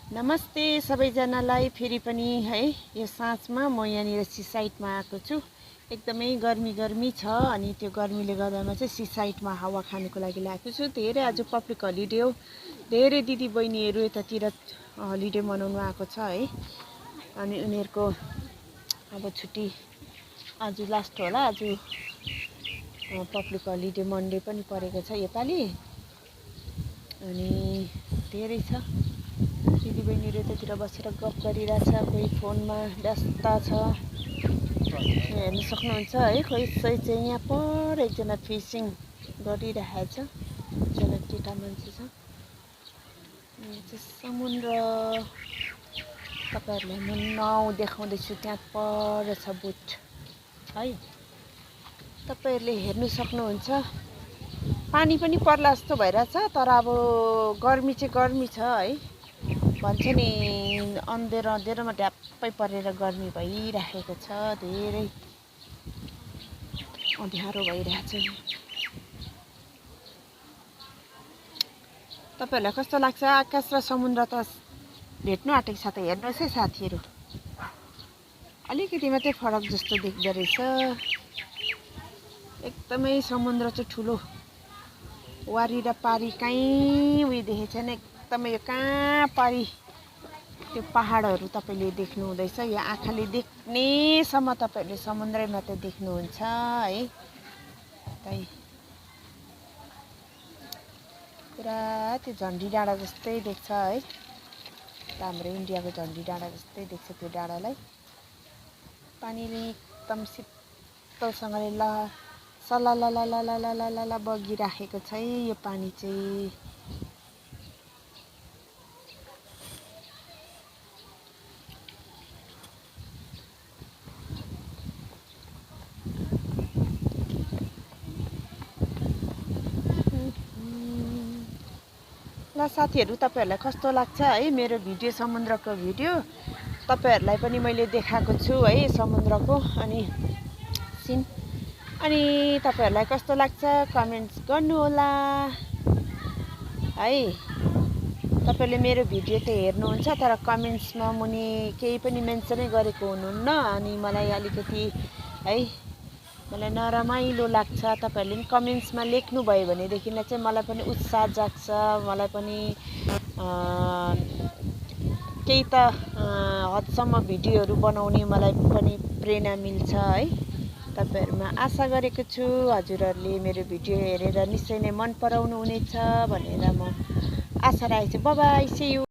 नमस्ते सबैजनालाई फेरि पनि है यो साँझमा म यहाँनिर सी साइडमा आएको छु। एकदमै गर्मी छ अनि त्यो गर्मीले गर्दामा चाहिँ सी साइडमा हावा खानुको लागि लागेको छु। धेरै आज पब्लिक हलिडे हो, धेरै दिदी बहिनीहरू यतातिर हलिडे मनाउनु आएको छ है। अनि उनीहरूको अब छुट्टी आज लास्ट होला। आज पब्लिक हलिडे मन्डे पनि परेको छ योपालि अनि धेरै छ। दिदीबहिनीहरू यतातिर बसेर गफ गरिरहेछ, कोही फोनमा व्यस्त छ हेर्न सक्नुहुन्छ है। कोही चाहिँ यहाँ पर एकजना फिसिङ गरिरहेछ, एकजना केटा मान्छे छ। यो चाहिँ समुद्र तपाईँहरूलाई म नाउ देखाउँदैछु, त्यहाँ पर छ बोट है, तपाईँहरूले हेर्नु सक्नुहुन्छ। पानी पनि पर्ला जस्तो भइरहेछ, तर अब गर्मी चाहिँ गर्मी छ है। भन्छ नि अँधेरोमा ढ्याप्पै परेर गर्मी भइराखेको छ, धेरै अँध्यारो भइरहेछ। तपाईँहरूलाई कस्तो लाग्छ? आकाश र समुद्र त भेट्नु आँटेको छ त, हेर्नुहोस् है साथीहरू, अलिकति मात्रै फरक जस्तो देख्दो रहेछ। एकदमै समुद्र चाहिँ ठुलो, वारी र पारी कहीँ उयो देखेको छैन। एकदमै यो कहाँ पारी त्यो पहाडहरू तपाईँले देख्नु हुँदैछ, यो आँखाले देख्नेसम्म तपाईँहरूले समुद्रै मात्रै देख्नुहुन्छ है। त्यही पुरा त्यो झन्डी डाँडा जस्तै देख्छ है, हाम्रो इन्डियाको झन्डी डाँडा जस्तै देख्छ त्यो डाँडालाई। पानीले एकदम शीतलसँगले सललललललललल बगिराखेको छ है यो पानी चाहिँ। ल साथीहरू, तपाईँहरूलाई कस्तो लाग्छ है मेरो भिडियो, समुद्रको भिडियो? तपाईँहरूलाई पनि मैले देखाएको छु है समुद्रको अनि सिन। अनि तपाईँहरूलाई कस्तो लाग्छ कमेन्ट्स गर्नुहोला है। तपाईँले मेरो भिडियो त हेर्नुहुन्छ, तर कमेन्ट्समा मुनि केही पनि मेन्सनै गरेको हुनुहुन्न। अनि मलाई अलिकति है मलाई नरमाइलो लाग्छ। तपाईँहरूले पनि कमेन्ट्समा लेख्नुभयो भनेदेखिलाई चाहिँ मलाई पनि उत्साह जाग्छ, मलाई पनि केही त हदसम्म भिडियोहरू बनाउने मलाई पनि प्रेरणा मिल्छ है। तपाईँहरूमा आशा गरेको छु हजुरहरूले मेरो भिडियो हेरेर निश्चय नै मन पराउनु हुनेछ भनेर म आशा राखेको छु। Bye bye, see you.